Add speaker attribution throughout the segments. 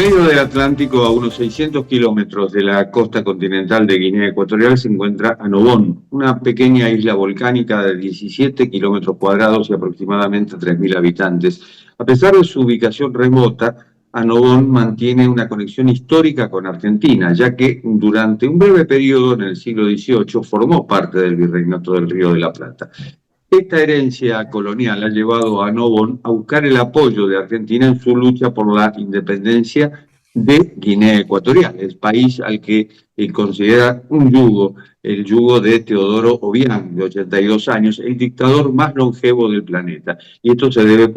Speaker 1: Salido del Atlántico a unos 600 kilómetros de la costa continental de Guinea Ecuatorial se encuentra Annobón, una pequeña isla volcánica de 17 kilómetros cuadrados y aproximadamente 3.000 habitantes. A pesar de su ubicación remota, Annobón mantiene una conexión histórica con Argentina, ya que durante un breve periodo en el siglo XVIII formó parte del Virreinato del Río de la Plata. Esta herencia colonial ha llevado a Nobón a buscar el apoyo de Argentina en su lucha por la independencia de Guinea Ecuatorial, el país al que considera un yugo, el yugo de Teodoro Obiang, de 82 años, el dictador más longevo del planeta. Y esto se debe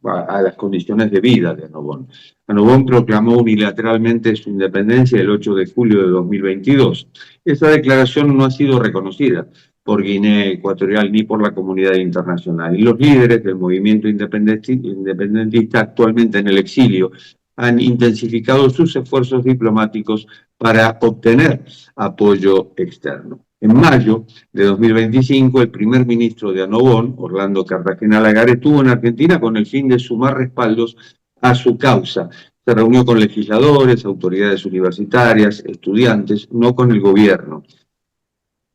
Speaker 1: a las condiciones de vida de Nobón. Nobón proclamó unilateralmente su independencia el 8 de julio de 2022. Esa declaración no ha sido reconocida por Guinea Ecuatorial ni por la comunidad internacional. Y los líderes del movimiento independentista actualmente en el exilio han intensificado sus esfuerzos diplomáticos para obtener apoyo externo. En mayo de 2025, el primer ministro de Annobón, Orlando Cartagena Lagar, estuvo en Argentina con el fin de sumar respaldos a su causa. Se reunió con legisladores, autoridades universitarias, estudiantes, no con el gobierno.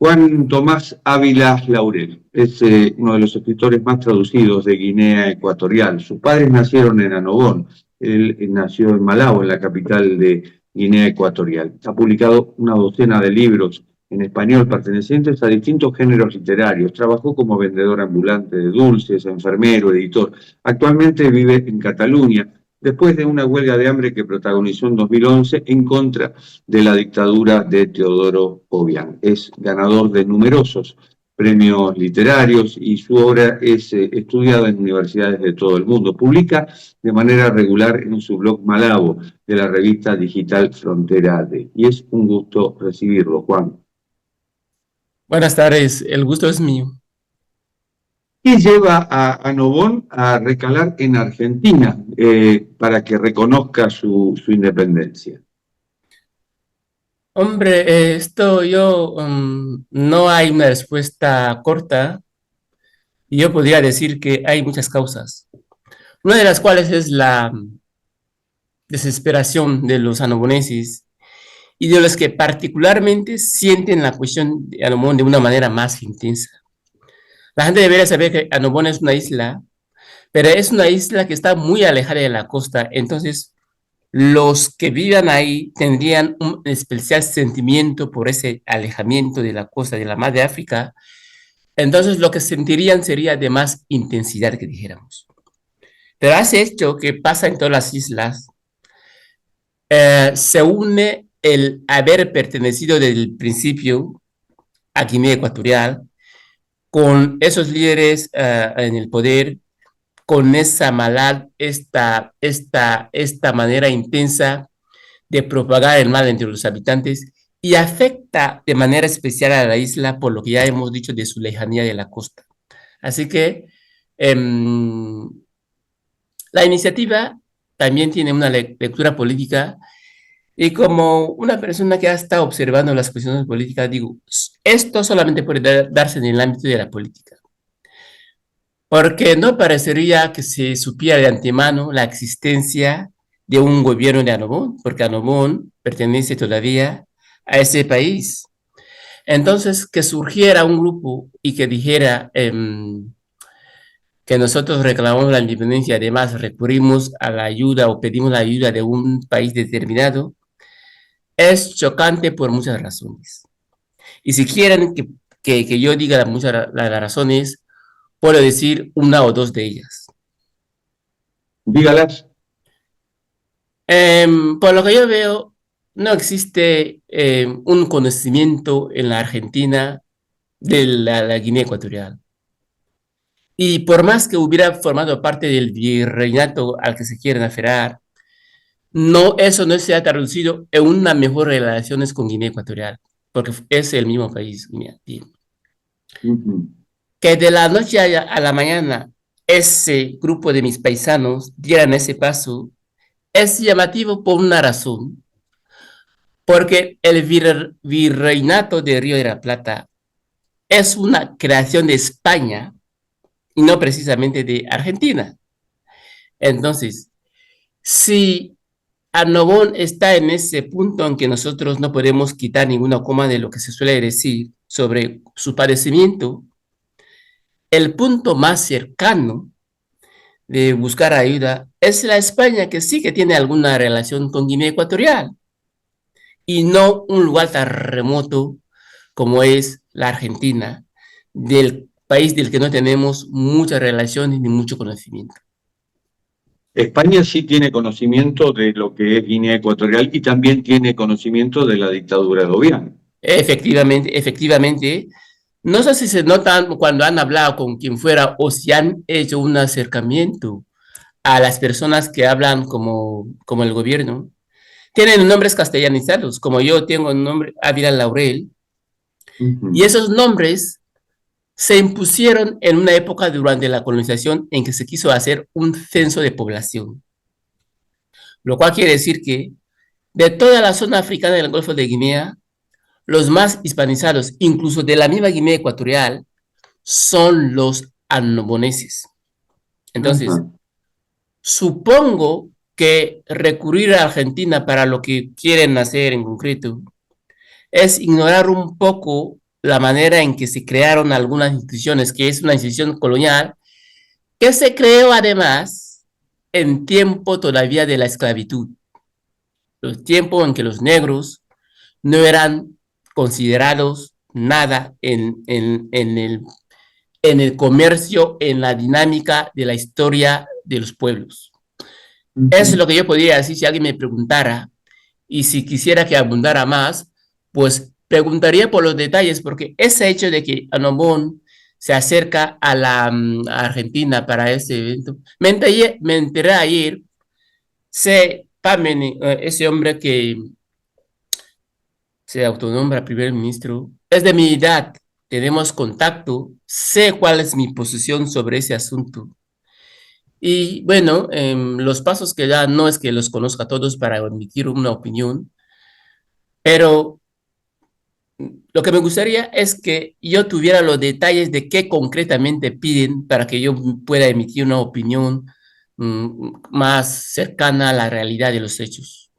Speaker 1: Juan Tomás Ávila Laurel es uno de los escritores más traducidos de Guinea Ecuatorial. Sus padres nacieron en Annobón, él nació en Malabo, en la capital de Guinea Ecuatorial. Ha publicado una docena de libros en español pertenecientes a distintos géneros literarios. Trabajó como vendedor ambulante de dulces, enfermero, editor. Actualmente vive en Cataluña, después de una huelga de hambre que protagonizó en 2011 en contra de la dictadura de Teodoro Obiang. Es ganador de numerosos premios literarios y su obra es estudiada en universidades de todo el mundo. Publica de manera regular en su blog Malabo de la revista digital Frontera D. Y es un gusto recibirlo, Juan.
Speaker 2: Buenas tardes, el gusto es mío.
Speaker 1: ¿Qué lleva a Nobón a recalar en Argentina para que reconozca su independencia?
Speaker 2: Hombre, esto no hay una respuesta corta y yo podría decir que hay muchas causas. Una de las cuales es la desesperación de los anoboneses y de los que particularmente sienten la cuestión de Anobón de una manera más intensa. La gente debería saber que Anobón es una isla, pero es una isla que está muy alejada de la costa, entonces los que vivan ahí tendrían un especial sentimiento por ese alejamiento de la costa de la mar de África, entonces lo que sentirían sería de más intensidad que dijéramos. Pero hace hecho que pasa en todas las islas, se une el haber pertenecido desde el principio a Guinea Ecuatorial con esos líderes en el poder, con esa maldad, esta manera intensa de propagar el mal entre los habitantes y afecta de manera especial a la isla por lo que ya hemos dicho de su lejanía de la costa. Así que eh, la iniciativa también tiene una lectura política y como una persona que ha estado observando las cuestiones políticas, digo, esto solamente puede darse en el ámbito de la política. Porque no parecería que se supiera de antemano la existencia de un gobierno de Annobón, porque Annobón pertenece todavía a ese país. Entonces, que surgiera un grupo y que dijera que nosotros reclamamos la independencia, además recurrimos a la ayuda o pedimos la ayuda de un país determinado, es chocante por muchas razones. Y si quieren que yo diga las razones, puedo decir una o dos de ellas.
Speaker 1: Dígalas.
Speaker 2: Por lo que yo veo, no existe un conocimiento en la Argentina de la Guinea Ecuatorial. Y por más que hubiera formado parte del virreinato al que se quieren aferrar, no, eso no se ha traducido en una mejor relaciones con Guinea Ecuatorial, porque es el mismo país. Que de la noche a la mañana ese grupo de mis paisanos dieran ese paso es llamativo por una razón, porque el virreinato de Río de la Plata es una creación de España y no precisamente de Argentina. Entonces, si Annobón está en ese punto en que nosotros no podemos quitar ninguna coma de lo que se suele decir sobre su padecimiento. El punto más cercano de buscar ayuda es la España, que sí que tiene alguna relación con Guinea Ecuatorial, y no un lugar tan remoto como es la Argentina, del país del que no tenemos muchas relaciones ni mucho conocimiento.
Speaker 1: España sí tiene conocimiento de lo que es Guinea Ecuatorial y también tiene conocimiento de la dictadura de Obiang.
Speaker 2: Efectivamente, efectivamente, no sé si se notan cuando han hablado con quien fuera o si han hecho un acercamiento a las personas que hablan como el gobierno. Tienen nombres castellanizados, como yo tengo el nombre Ávila Laurel, y
Speaker 1: Ujú.
Speaker 2: esos nombres se impusieron en una época durante la colonización en que se quiso hacer un censo de población, lo cual quiere decir que de toda la zona africana del Golfo de Guinea, los más hispanizados, incluso de la misma Guinea Ecuatorial, son los anoboneses. Entonces,
Speaker 1: Ajá.
Speaker 2: supongo que recurrir a Argentina para lo que quieren hacer en concreto es ignorar un poco la manera en que se crearon algunas instituciones, que es una institución colonial, que se creó además en tiempo todavía de la esclavitud, los tiempos en que los negros no eran considerados nada en el comercio, en la dinámica de la historia de los pueblos. Eso es
Speaker 1: Ujú.
Speaker 2: lo que yo podría decir si alguien me preguntara, y si quisiera que abundara más, pues preguntaría por los detalles, porque ese hecho de que Anobón se acerca a a Argentina para ese evento, me enteré ayer, sé, Pamene, ese hombre que se autonombra primer ministro, es de mi edad, tenemos contacto, sé cuál es mi posición sobre ese asunto. Y bueno, los pasos que da no es que los conozca todos para emitir una opinión, pero lo que me gustaría es que yo tuviera los detalles de qué concretamente piden para que yo pueda emitir una opinión más cercana a la realidad de los hechos.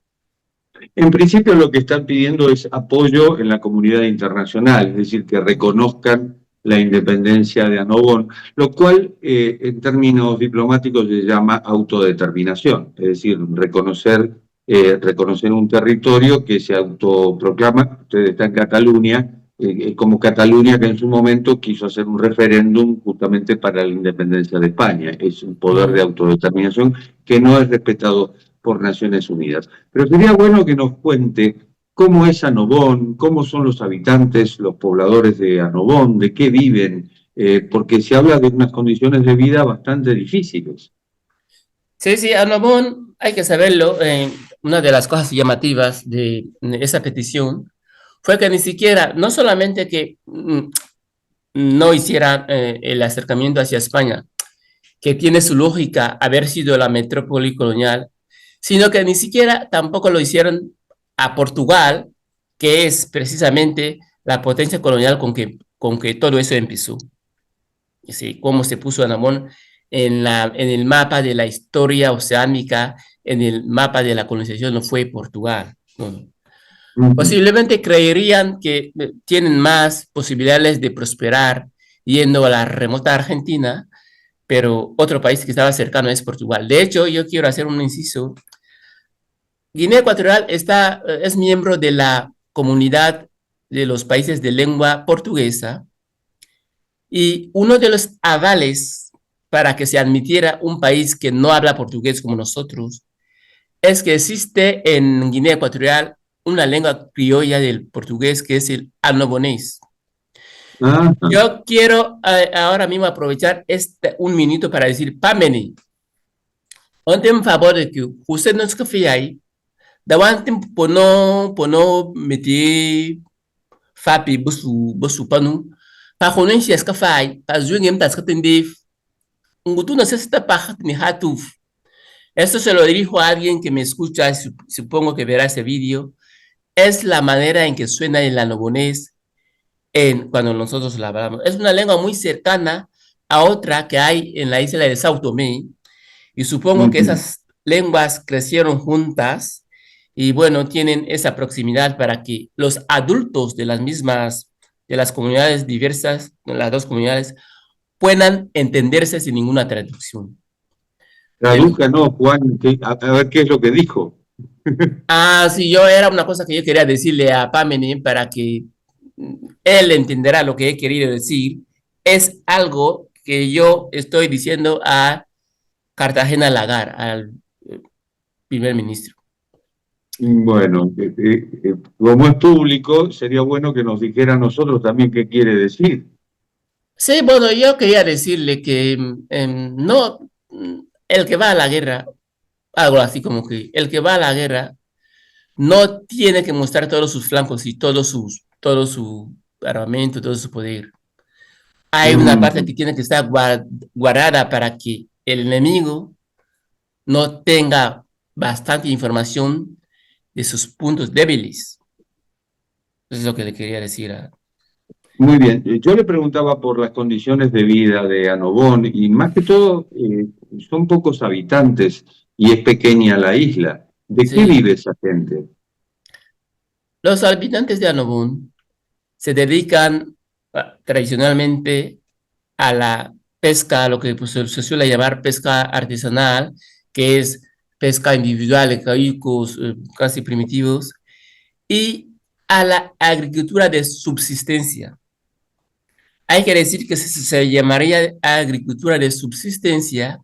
Speaker 1: En principio lo que están pidiendo es apoyo en la comunidad internacional, es decir, que reconozcan la independencia de Annobón, lo cual en términos diplomáticos se llama autodeterminación, es decir, reconocer un territorio que se autoproclama. Usted está en Cataluña, como Cataluña, que en su momento quiso hacer un referéndum justamente para la independencia de España. Es un poder de
Speaker 2: Ujú.
Speaker 1: autodeterminación que no es respetado por Naciones Unidas. Pero sería bueno que nos cuente cómo es Annobón, cómo son los habitantes, los pobladores de Annobón, de qué viven, porque se habla de unas condiciones de vida bastante difíciles.
Speaker 2: Sí, sí, Anobón, hay que saberlo. Una de las cosas llamativas de esa petición fue que ni siquiera, no solamente que no hiciera el acercamiento hacia España, que tiene su lógica haber sido la metrópoli colonial, sino que ni siquiera tampoco lo hicieron a Portugal, que es precisamente la potencia colonial con que todo eso empezó. ¿Sí? Cómo se puso Anamón en el mapa de la historia oceánica, en el mapa de la colonización, no fue Portugal. No, no.
Speaker 1: Uh -huh.
Speaker 2: Posiblemente creerían que tienen más posibilidades de prosperar yendo a la remota Argentina, pero otro país que estaba cercano es Portugal. De hecho, yo quiero hacer un inciso. Guinea Ecuatorial es miembro de la comunidad de los países de lengua portuguesa, y uno de los avales para que se admitiera un país que no habla portugués como nosotros es que existe en Guinea Ecuatorial una lengua criolla del portugués que es el annobonés.
Speaker 1: Ah,
Speaker 2: Yo quiero ahora mismo aprovechar un minuto para decir, Pameni, ontem un favor de que usted no escafé ahí, da ontem pono meti fapi busu panu, pa konen si escafai, pa zuengem tas katendef, ngutu no sé si está paja ni hatuf. Esto se lo dirijo a alguien que me escucha, supongo que verá ese vídeo. Es la manera en que suena el anobonés cuando nosotros la hablamos. Es una lengua muy cercana a otra que hay en la isla de Sao Tomé, y
Speaker 1: uh
Speaker 2: supongo que
Speaker 1: -huh.
Speaker 2: esas lenguas crecieron juntas y bueno, tienen esa proximidad para que los adultos de las mismas, de las comunidades diversas, de las dos comunidades, puedan entenderse sin ninguna traducción. El,
Speaker 1: Traduzca, ¿no, Juan? A ver qué es lo que dijo.
Speaker 2: sí, yo era una cosa que yo quería decirle a Pamene para que él entenderá lo que he querido decir. Es algo que yo estoy diciendo a Cartagena Lagar, al primer ministro.
Speaker 1: Bueno, como es público, sería bueno que nos dijera a nosotros también qué quiere decir.
Speaker 2: Sí, bueno, yo quería decirle que no, el que va a la guerra, algo así como que el que va a la guerra no tiene que mostrar todos sus flancos y todo su armamento, todo su poder. Hay una parte
Speaker 1: Mm,
Speaker 2: que tiene que estar guardada para que el enemigo no tenga bastante información de sus puntos débiles. Eso es lo que le quería decir a...
Speaker 1: muy bien. Yo le preguntaba por las condiciones de vida de Annobón y más que todo son pocos habitantes y es pequeña la isla. ¿De qué
Speaker 2: Sí,
Speaker 1: vive esa gente?
Speaker 2: los habitantes de Anobún se dedican tradicionalmente a la pesca, lo que pues, se suele llamar pesca artesanal, que es pesca individual de cayucos casi primitivos, y a la agricultura de subsistencia. Hay que decir que se llamaría agricultura de subsistencia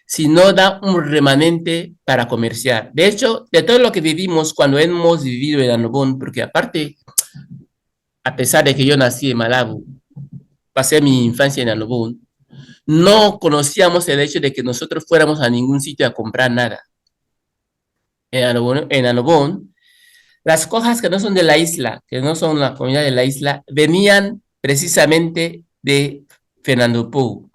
Speaker 2: si no da un remanente para comerciar. De hecho, de todo lo que vivimos cuando hemos vivido en Anobón, porque aparte, a pesar de que yo nací en Malabo, pasé mi infancia en Anobón, no conocíamos el hecho de que nosotros fuéramos a ningún sitio a comprar nada. En Anobón, las cosas que no son de la isla, que no son la comunidad de la isla, venían precisamente de Fernando Po,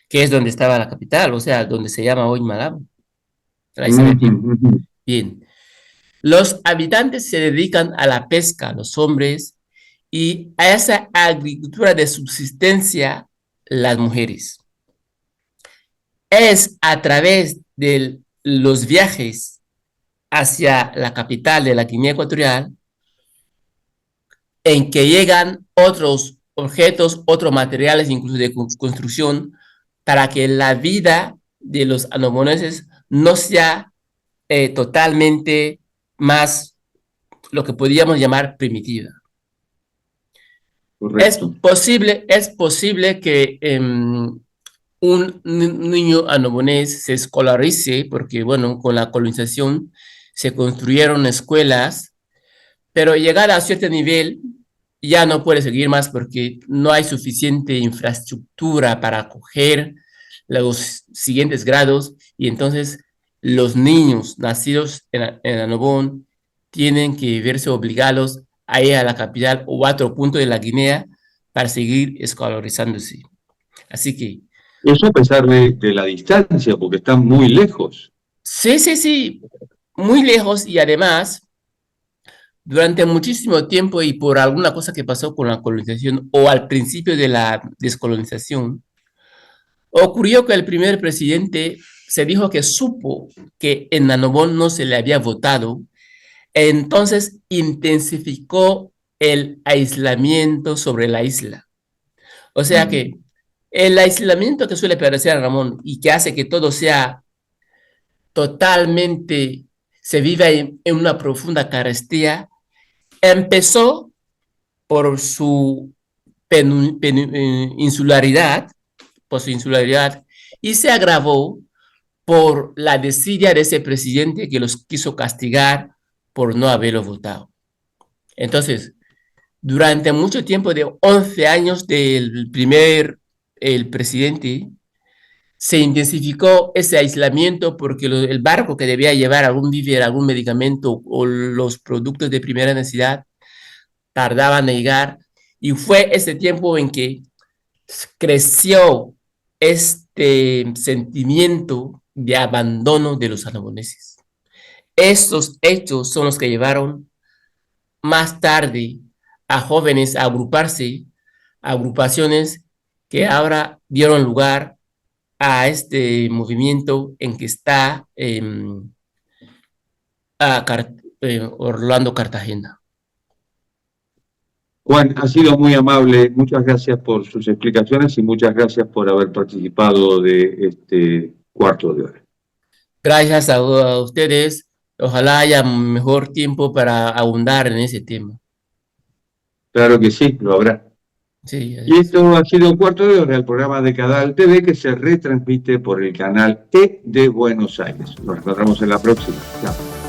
Speaker 2: que es donde estaba la capital, o sea, donde se llama hoy Malabo, la isla de
Speaker 1: Ujú,
Speaker 2: Piura.
Speaker 1: ujú.
Speaker 2: Bien, los habitantes se dedican a la pesca, los hombres, y a esa agricultura de subsistencia, las mujeres. Es a través de los viajes hacia la capital de la Guinea Ecuatorial en que llegan otros objetos, otros materiales, incluso de construcción, para que la vida de los anomoneses no sea totalmente más lo que podríamos llamar primitiva.
Speaker 1: Correcto.
Speaker 2: Es posible que un niño anobonés se escolarice, porque bueno, con la colonización se construyeron escuelas, pero llegada a cierto nivel ya no puede seguir más porque no hay suficiente infraestructura para acoger los siguientes grados y entonces los niños nacidos en Anobón tienen que verse obligados a ir a la capital o a otro punto de la Guinea para seguir escolarizándose. Así que
Speaker 1: Eso a pesar de la distancia, porque están muy lejos.
Speaker 2: sí, sí, sí, muy lejos y además durante muchísimo tiempo y por alguna cosa que pasó con la colonización o al principio de la descolonización, ocurrió que el primer presidente se dijo que supo que en Nanobón no se le había votado, entonces intensificó el aislamiento sobre la isla. O sea que
Speaker 1: Mm,
Speaker 2: el aislamiento que suele parecer a Ramón y que hace que todo sea totalmente, se viva en una profunda carestía, empezó por su insularidad, por su insularidad, y se agravó por la desidia de ese presidente que los quiso castigar por no haberlo votado. Entonces, durante mucho tiempo de 11 años del primer el presidente, se intensificó ese aislamiento porque el barco que debía llevar algún víver, algún medicamento o los productos de primera necesidad tardaban en llegar y fue ese tiempo en que creció este sentimiento de abandono de los aragoneses. Estos hechos son los que llevaron más tarde a jóvenes a agruparse, a agrupaciones que ahora dieron lugar a este movimiento en que está Orlando, Cartagena.
Speaker 1: Juan, ha sido muy amable, muchas gracias por sus explicaciones y muchas gracias por haber participado de este cuarto de hora.
Speaker 2: Gracias a ustedes. Ojalá haya mejor tiempo para abundar en ese tema.
Speaker 1: Claro que sí, lo habrá.
Speaker 2: Sí,
Speaker 1: Y esto ha sido Cuarto de Hora, el programa de Cadal TV que se retransmite por el canal E de Buenos Aires. Nos encontramos en la próxima. Chao.